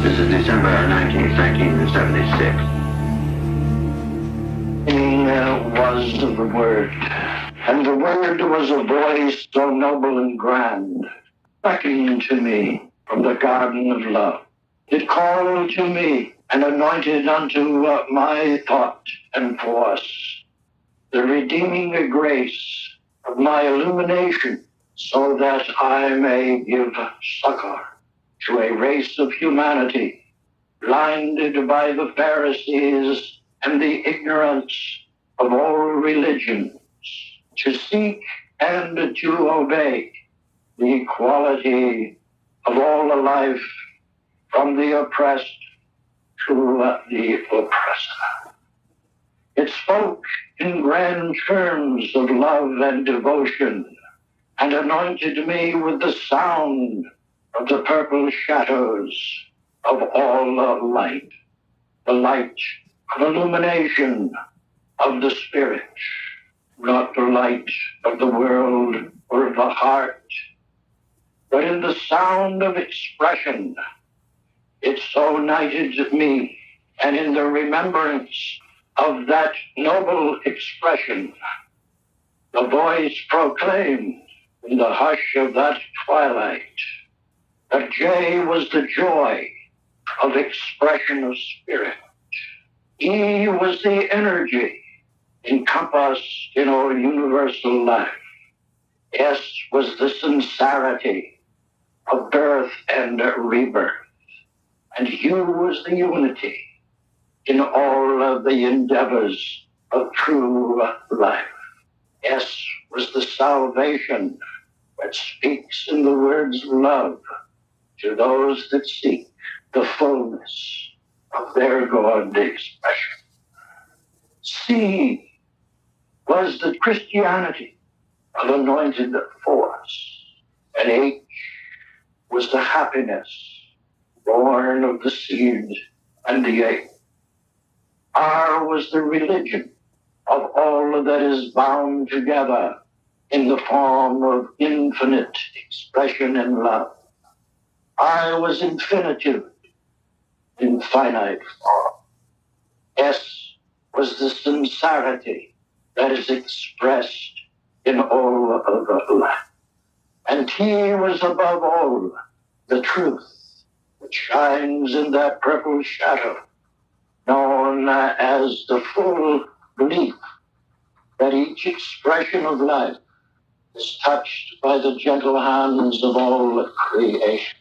This is December 19th, 1976. Was the Word, and the Word was a voice so noble and grand, beckoning to me from the garden of love. It called to me and anointed unto my thought and force the redeeming grace of my illumination, so that I may give succor to a race of humanity blinded by the Pharisees and the ignorance of all religions, to seek and to obey the equality of all life, from the oppressed to the oppressor. It spoke in grand terms of love and devotion, and anointed me with the sound of the purple shadows of all light, the light of illumination of the Spirit, not the light of the world or of the heart, but in the sound of expression. It so united me, and in the remembrance of that noble expression, the voice proclaimed in the hush of that twilight that J was the joy of expression of spirit. E was the energy encompassed in all universal life. S was the sincerity of birth and rebirth. And U was the unity in all of the endeavors of true life. S was the salvation that speaks in the words of love to those that seek the fullness of their God expression. C was the Christianity of anointed force, and H was the happiness born of the seed and the egg. R was the religion of all that is bound together in the form of infinite expression and love. I was infinitive in finite form. S was the sincerity that is expressed in all of the life. And T was above all the truth which shines in that purple shadow, known as the full belief that each expression of life is touched by the gentle hands of all creation.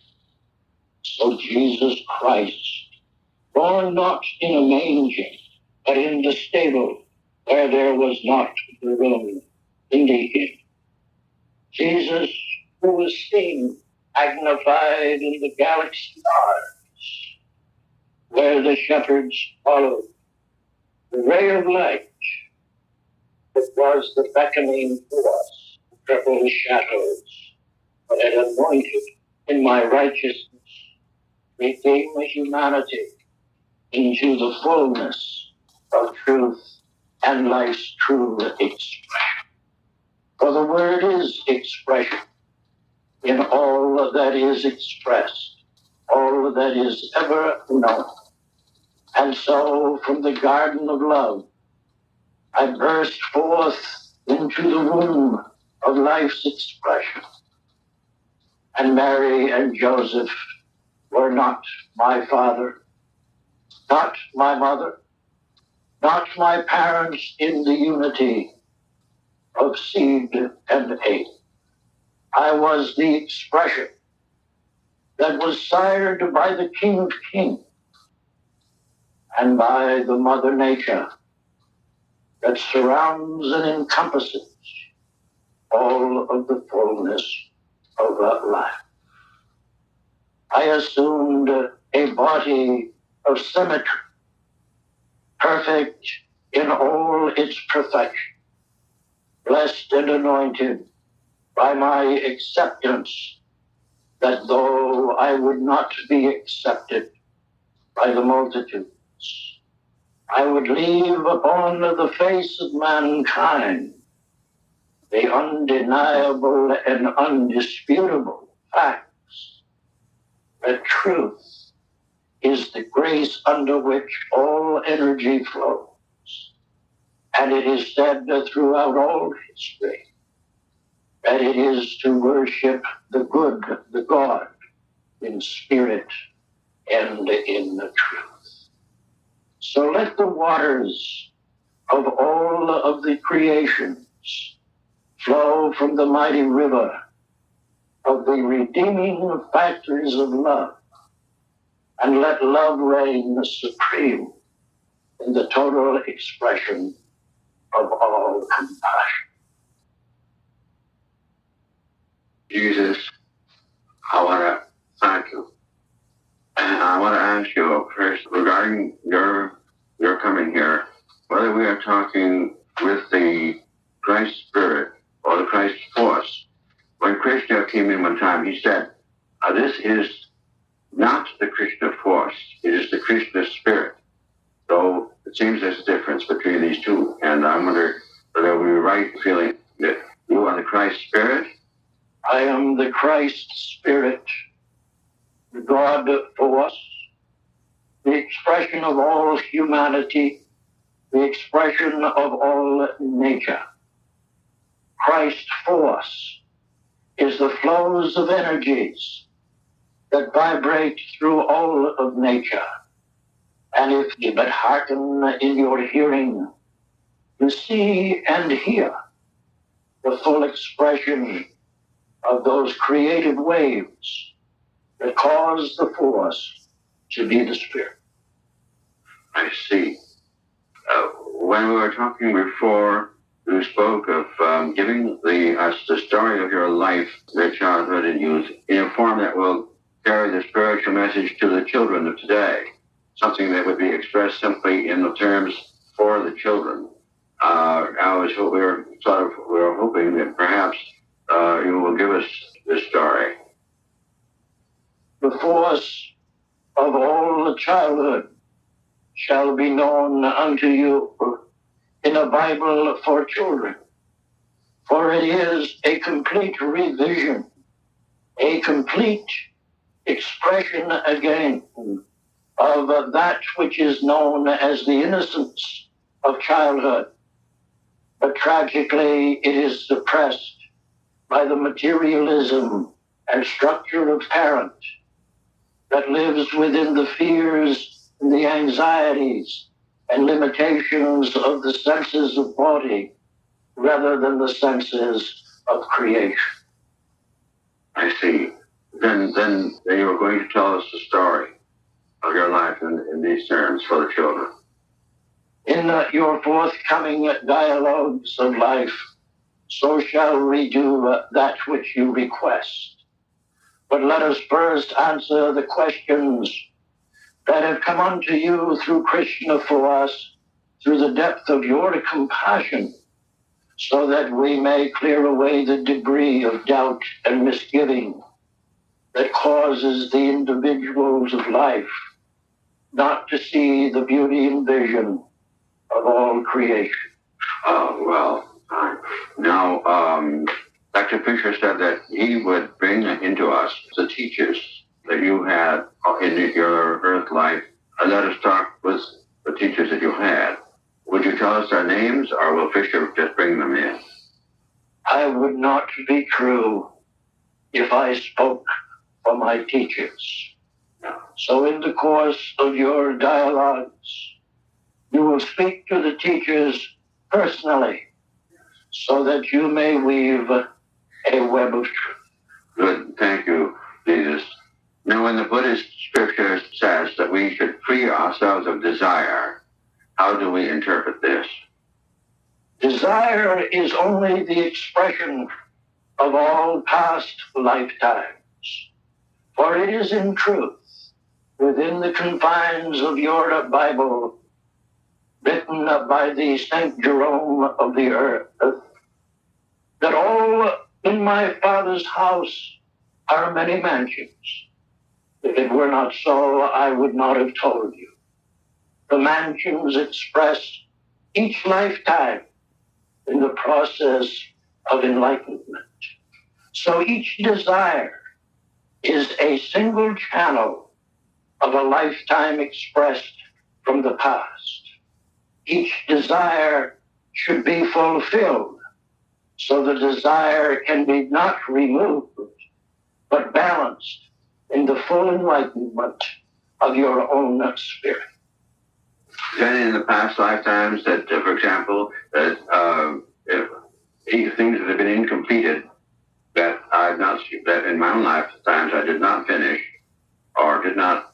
So Jesus Christ, born not in a manger, but in the stable where there was not the room in the inn. Jesus, who was seen magnified in the galaxy stars, where the shepherds followed the ray of light that was the beckoning force, purple shadows that had anointed in my righteousness, redeem humanity into the fullness of truth and life's true expression. For the word is expression in all that is expressed, all that is ever known. And so from the garden of love, I burst forth into the womb of life's expression. And Mary and Joseph were not my father, not my mother, not my parents in the unity of seed and egg. I was the expression that was sired by the King of Kings and by the Mother Nature that surrounds and encompasses all of the fullness of life. I assumed a body of symmetry, perfect in all its perfection, blessed and anointed by my acceptance that though I would not be accepted by the multitudes, I would leave upon the face of mankind the undeniable and undisputable facts that truth is the grace under which all energy flows. And it is said throughout all history that it is to worship the good, the God, in spirit and in the truth. So let the waters of all of the creations flow from the mighty river of the redeeming factors of love, and let love reign supreme in the total expression of all compassion. Jesus, I want to thank you. And I want to ask you first regarding your coming here, whether we are talking with the Christ Spirit or the Christ Force. When Krishna came in one time, he said, this is not the Krishna Force, it is the Krishna Spirit. So it seems there's a difference between these two. And I wonder whether we were right in feeling that you are the Christ Spirit. I am the Christ Spirit, the God Force, the expression of all humanity, the expression of all nature. Christ Force is the flows of energies that vibrate through all of nature. And if you but hearken in your hearing to see and hear the full expression of those creative waves that cause the force to be the Spirit. I see. When we were talking before, you spoke of giving us the story of your life, your childhood and youth, in a form that will carry the spiritual message to the children of today. Something that would be expressed simply in the terms for the children. We were hoping that perhaps you will give us this story. The force of all the childhood shall be known unto you in a Bible for children. For it is a complete revision, a complete expression again of that which is known as the innocence of childhood. But tragically, it is suppressed by the materialism and structure of parent that lives within the fears and the anxieties and limitations of the senses of body rather than the senses of creation. I see. Then you were going to tell us the story of your life in these terms for the children. In your forthcoming dialogues of life, so shall we do that which you request. But let us first answer the questions that have come unto you through Krishna for us, through the depth of your compassion, so that we may clear away the debris of doubt and misgiving that causes the individuals of life not to see the beauty and vision of all creation. Now, Dr. Fisher said that he would bring into us the teachers that you had in your earth life. Let us talk with the teachers that you had. Would you tell us their names, or will Fisher just bring them in? I would not be true if I spoke for my teachers. So in the course of your dialogues, you will speak to the teachers personally so that you may weave a web of truth. Good. Thank you, Jesus. Now, when the Buddhist scripture says that we should free ourselves of desire, how do we interpret this? Desire is only the expression of all past lifetimes. For it is in truth, within the confines of your Bible, written by the Saint Jerome of the earth, that all in my Father's house are many mansions. If it were not so, I would not have told you. The mansions express each lifetime in the process of enlightenment. So each desire is a single channel of a lifetime expressed from the past. Each desire should be fulfilled, so the desire can be not removed, but balanced in the full enlightenment of your own spirit. Then in the past lifetimes that, for example, that if things that have been incompleted that I've not, that in my own lifetimes I did not finish or did not,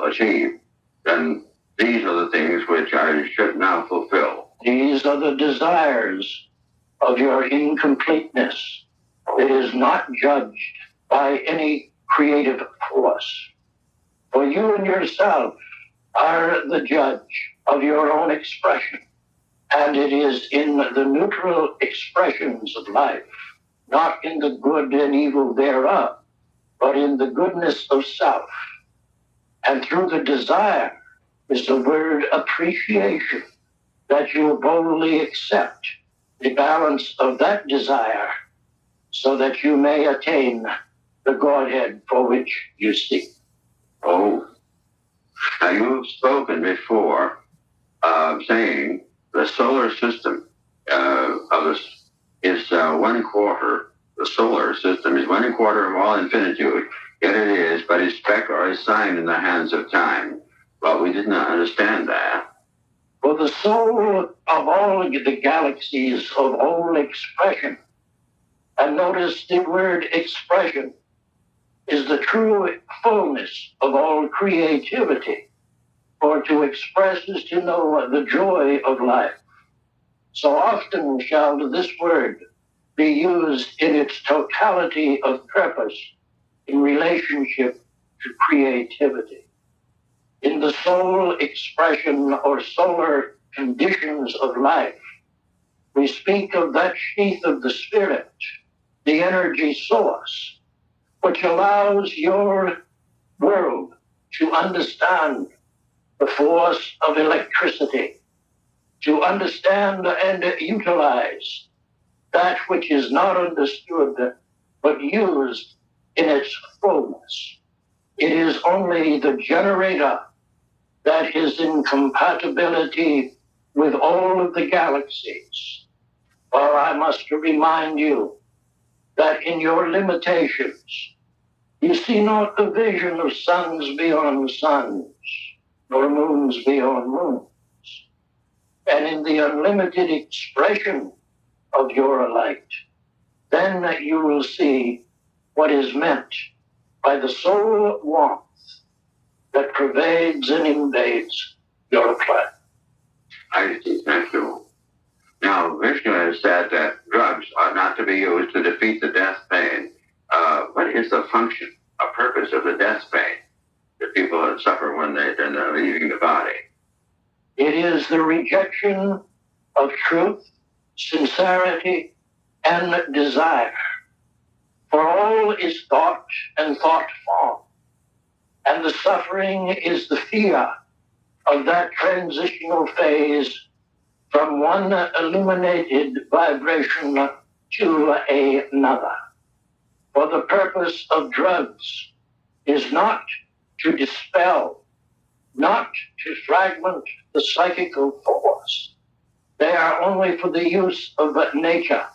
achieve, then these are the things which I should now fulfill. These are the desires of your incompleteness. It is not judged by any creative force. For you and yourself are the judge of your own expression. And it is in the neutral expressions of life, not in the good and evil thereof, but in the goodness of self. And through the desire is the word appreciation, that you boldly accept the balance of that desire so that you may attain the Godhead for which you seek. Oh, now you've spoken before saying the solar system of us is 1/4. The solar system is 1/4 of all infinitude. Yet it is but a speck or a sign in the hands of time. But we did not understand that. For the soul of all the galaxies of all expression, and notice the word expression, is the true fullness of all creativity. For to express is to know the joy of life. So often shall this word be used in its totality of purpose in relationship to creativity. In the soul expression or solar conditions of life, we speak of that sheath of the spirit, the energy source, which allows your world to understand the force of electricity, to understand and utilize that which is not understood but used in its fullness. It is only the generator that is in compatibility with all of the galaxies. For I must remind you that in your limitations, you see not the vision of suns beyond suns, nor moons beyond moons. And in the unlimited expression of your light, then you will see what is meant by the soul warmth that pervades and invades your planet. I see, thank you. Now, Vishnu has said that drugs are not to be used to defeat the death pain. What is the function, a purpose of the death pain that people suffer when they're leaving the body? It is the rejection of truth, sincerity, and desire. For all is thought and thought form. And the suffering is the fear of that transitional phase from one illuminated vibration to another. For the purpose of drugs is not to dispel, not to fragment the psychical force. They are only for the use of nature.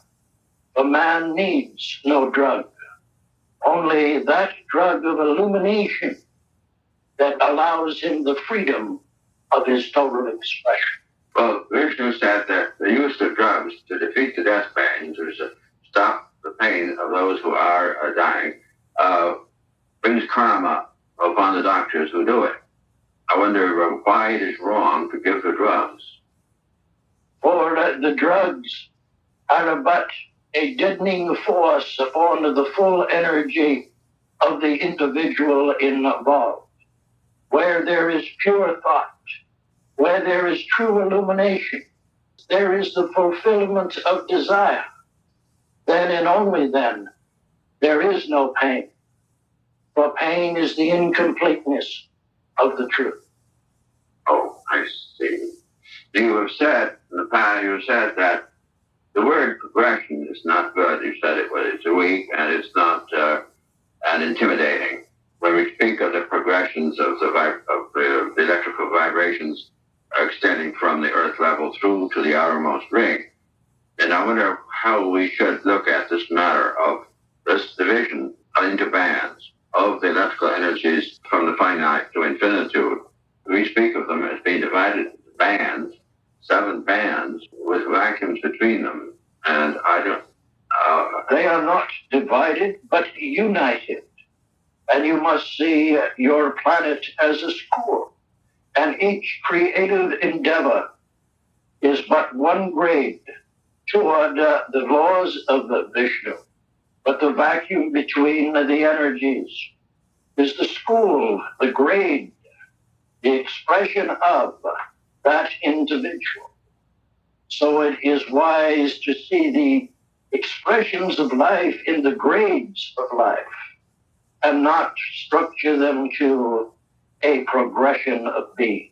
For man needs no drug, only that drug of illumination that allows him the freedom of his total expression. Well, Vishnu said that the use of drugs to defeat the death pain, to stop the pain of those who are dying, brings karma upon the doctors who do it. I wonder why it is wrong to give the drugs. For the drugs are but a deadening force upon the full energy of the individual involved. Where there is pure thought, where there is true illumination, there is the fulfillment of desire. Then and only then, there is no pain. For pain is the incompleteness of the truth. Oh, I see. You have said in the past, you have said that the word progression is not good. You said it's weak and it's not and intimidating. When we speak of the progression expressions of the electrical vibrations extending from the earth level through to the outermost ring. And I wonder how we should look at this matter of this division into bands of the electrical energies from the finite to infinitude. We speak of them as being divided into bands, 7 bands with vacuums between them. And I don't... They are not divided, but united. And you must see your planet as a school. And each creative endeavor is but one grade toward the laws of the Vishnu. But the vacuum between the energies is the school, the grade, the expression of that individual. So it is wise to see the expressions of life in the grades of life and not structure them to a progression of being.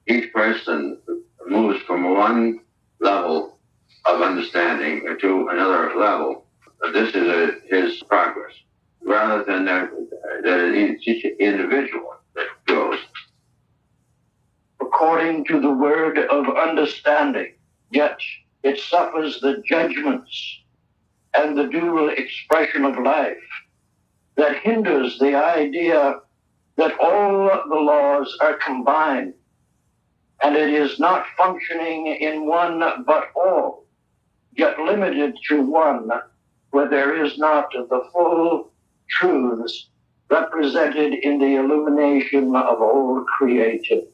Each person moves from one level of understanding to another level. This is his progress, rather than that it's each individual that goes. According to the word of understanding, yet it suffers the judgments and the dual expression of life that hinders the idea that all the laws are combined, and it is not functioning in one but all, yet limited to one, where there is not the full truths represented in the illumination of all created.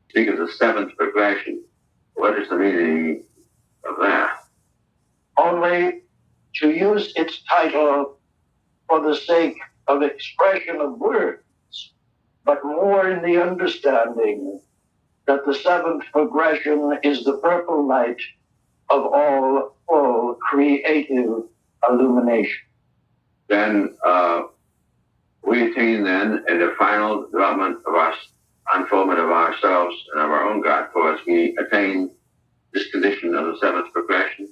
Speak of the 7th progression. What is the meaning of that? Only to use its title for the sake of expression of words, but more in the understanding that the 7th progression is the purple light of all full creative illumination. Then we attain then in the final development of our unfoldment of ourselves and of our own God force, we attain this condition of the 7th progression.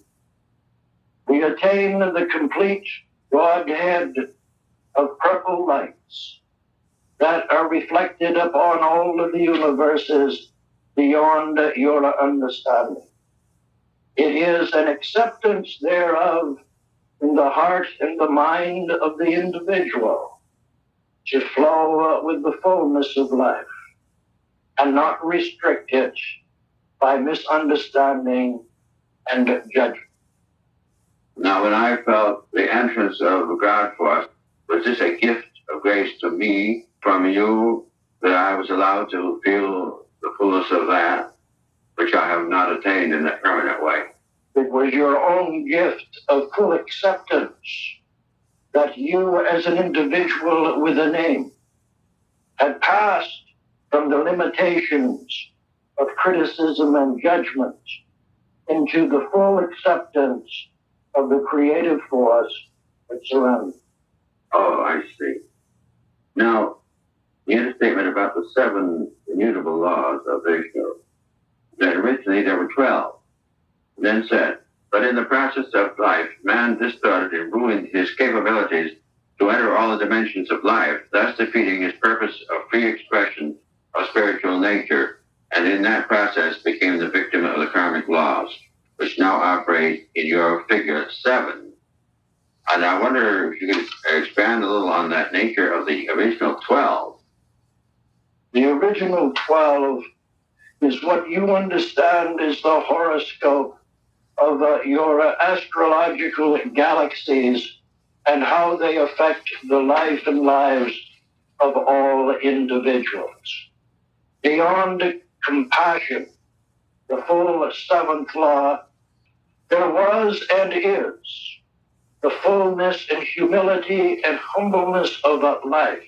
We attain the complete Godhead of purple lights that are reflected upon all of the universes beyond your understanding. It is an acceptance thereof in the heart and the mind of the individual to flow with the fullness of life and not restrict it by misunderstanding and judgment. Now, when I felt the entrance of God force, was this a gift of grace to me from you that I was allowed to feel the fullness of that, which I have not attained in a permanent way? It was your own gift of full acceptance that you as an individual with a name had passed from the limitations of criticism and judgment into the full acceptance of the creative force that surrounds. Oh, I see. Now, you had a statement about the 7 immutable laws of Vishnu. That originally there were 12. Then said, but in the process of life, man distorted and ruined his capabilities to enter all the dimensions of life, thus defeating his purpose of free expression of spiritual nature, and in that process became the victim of the karmic laws, which now operate in your figure 7. And I wonder if you could expand a little on that nature of the original 12. The original 12 is what you understand is the horoscope of your astrological galaxies and how they affect the life and lives of all individuals. Beyond compassion, the full 7th law, there was and is the fullness and humility and humbleness of life,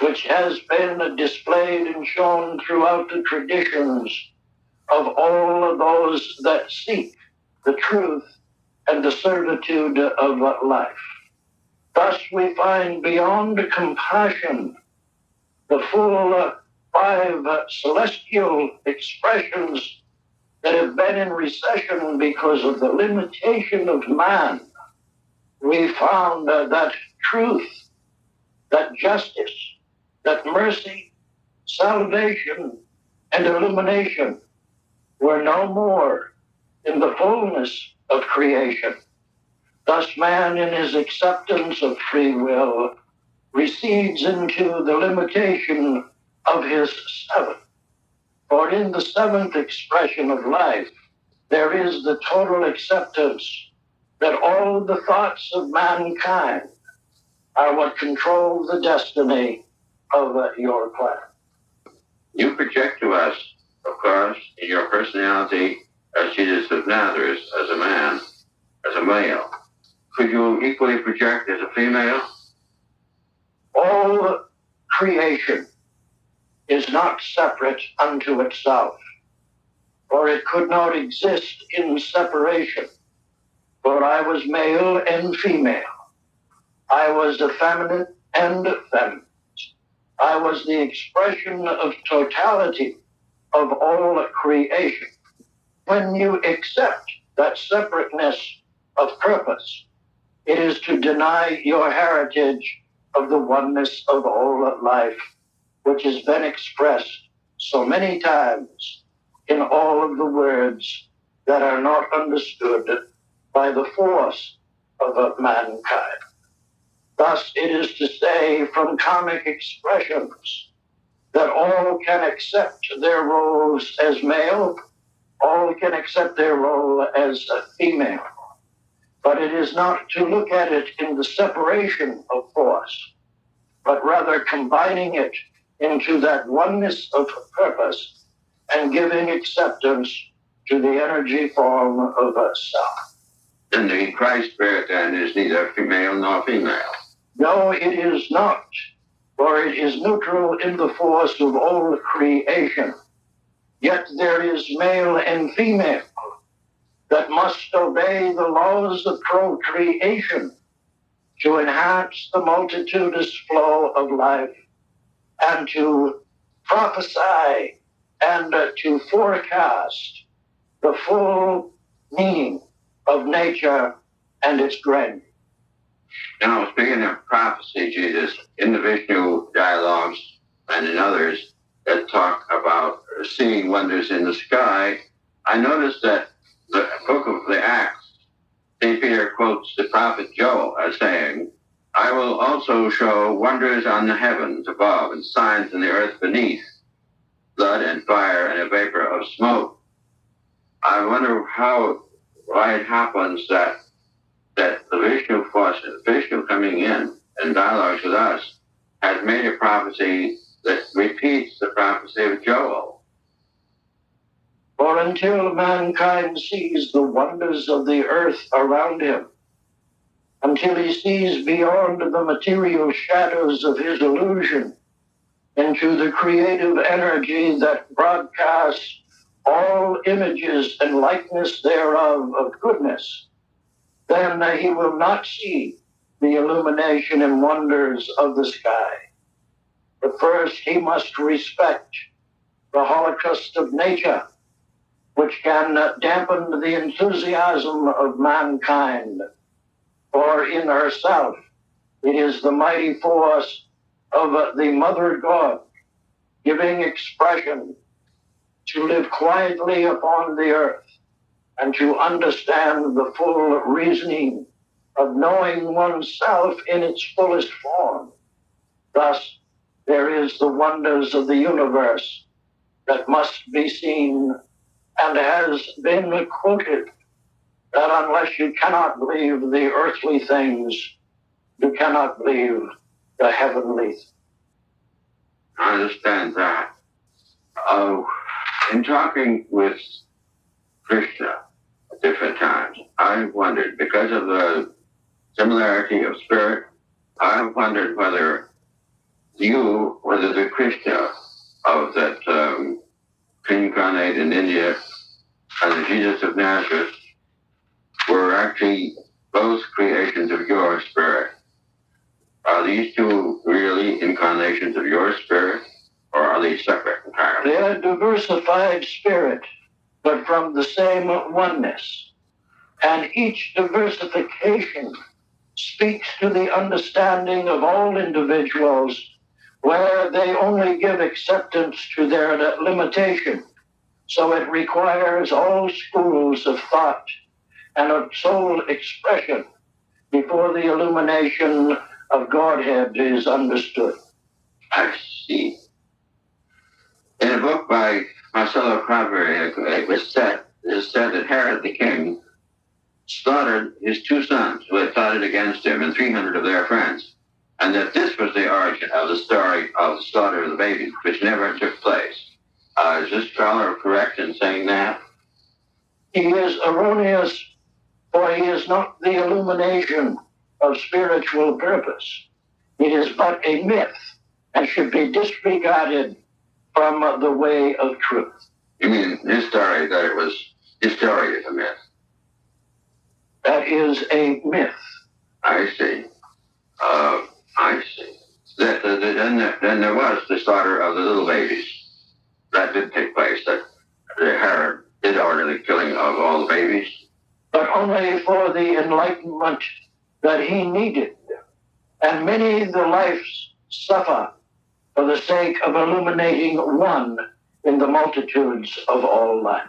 which has been displayed and shown throughout the traditions of all of those that seek the truth and the certitude of life. Thus we find beyond compassion the full 5 celestial expressions that have been in recession because of the limitation of man. We found that truth, that justice, that mercy, salvation, and illumination were no more in the fullness of creation. Thus man, in his acceptance of free will, recedes into the limitation of his seventh. For in the seventh expression of life, there is the total acceptance that all the thoughts of mankind are what control the destiny of your planet. You project to us, of course, in your personality as Jesus of Nazareth, as a man, as a male. Could you equally project as a female? All creation is not separate unto itself, for it could not exist in separation. For I was male and female. I was effeminate and feminine. I was the expression of totality of all creation. When you accept that separateness of purpose, it is to deny your heritage of the oneness of all life, which has been expressed so many times in all of the words that are not understood by the force of mankind. Thus, it is to say from comic expressions that all can accept their roles as male, all can accept their role as a female. But it is not to look at it in the separation of force, but rather combining it into that oneness of purpose and giving acceptance to the energy form of self. Then the Christ spirit then is neither male nor female. No, it is not, for it is neutral in the force of all creation. Yet there is male and female that must obey the laws of procreation to enhance the multitudinous flow of life and to prophesy and to forecast the full meaning of nature and its grandeur. Now, speaking of prophecy, Jesus, in the Vishnu dialogues and in others that talk about seeing wonders in the sky, I noticed that the book of the Acts, St. Peter quotes the prophet Joel as saying, I will also show wonders on the heavens above and signs in the earth beneath, blood and fire and a vapor of smoke. I wonder why it happens that the Vishnu force, Vishnu coming in dialogues with us, has made a prophecy that repeats the prophecy of Joel. For until mankind sees the wonders of the earth around him, until he sees beyond the material shadows of his illusion into the creative energy that broadcasts all images and likeness thereof of goodness, then he will not see the illumination and wonders of the sky. But first he must respect the holocaust of nature, which can dampen the enthusiasm of mankind. For in herself, it is the mighty force of the Mother God giving expression to live quietly upon the earth and to understand the full reasoning of knowing oneself in its fullest form. Thus, there is the wonders of the universe that must be seen, and has been quoted that unless you cannot believe the earthly things, you cannot believe the heavenly things. I understand that. In talking with Krishna at different times, I wondered, because of the similarity of spirit, I wondered whether the Krishna of that incarnate in India and the Jesus of Nazareth were actually both creations of your spirit. Are these two really incarnations of your spirit, or are they separate entirely? They are diversified spirit, but from the same oneness. And each diversification speaks to the understanding of all individuals where they only give acceptance to their limitation. So it requires all schools of thought and of soul expression before the illumination of Godhead is understood. I see. In a book by Marcello Craveri, it is said that Herod the king slaughtered his 2 sons who had plotted against him and 300 of their friends, and that this was the origin of the story of the slaughter of the babies, which never took place. Is this scholar correct in saying that? He is erroneous, for he is not the illumination of spiritual purpose. It is but a myth and should be disregarded from the way of truth. You mean his story, that it was, his story is a myth? That is a myth. I see. I see. Then there was the slaughter of the little babies. That did take place, that Herod did order the killing of all the babies. But only for the enlightenment that he needed. And many the lives suffer for the sake of illuminating one in the multitudes of all life.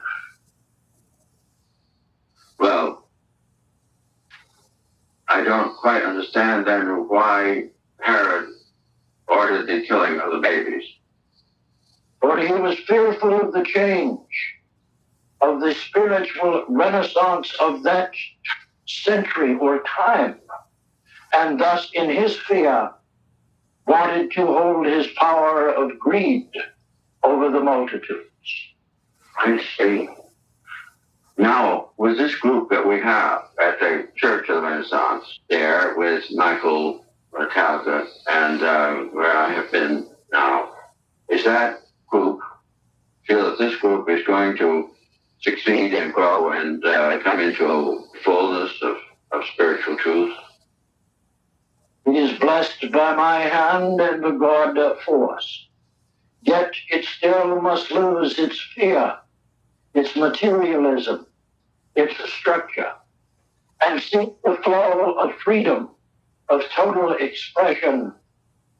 Well, I don't quite understand then why Herod ordered the killing of the babies. For he was fearful of the change, of the spiritual renaissance of that century or time, and thus in his fear wanted to hold his power of greed over the multitudes. I see. Now, with this group that we have at the Church of the Renaissance, there with Michael Talga and where I have been now, is that group, feel that this group is going to succeed and grow and come into a fullness of spiritual truth? It is blessed by my hand and the God force. Yet it still must lose its fear, its materialism, its structure, and seek the flow of freedom, of total expression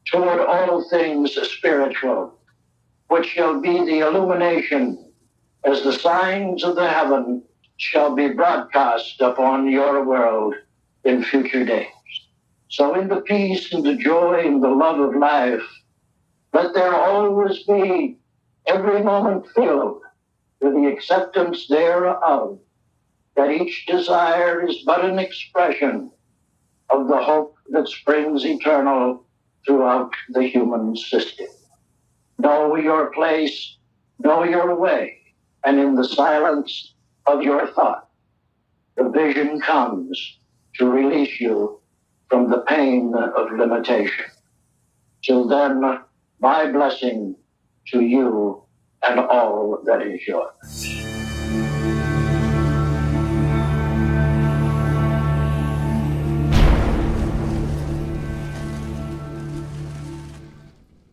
toward all things spiritual, which shall be the illumination as the signs of the heaven shall be broadcast upon your world in future days. So in the peace and the joy and the love of life, let there always be every moment filled with the acceptance thereof, that each desire is but an expression of the hope that springs eternal throughout the human system. Know your place, know your way, and in the silence of your thought, the vision comes to release you from the pain of limitation. Till then, my blessing to you and all that is yours.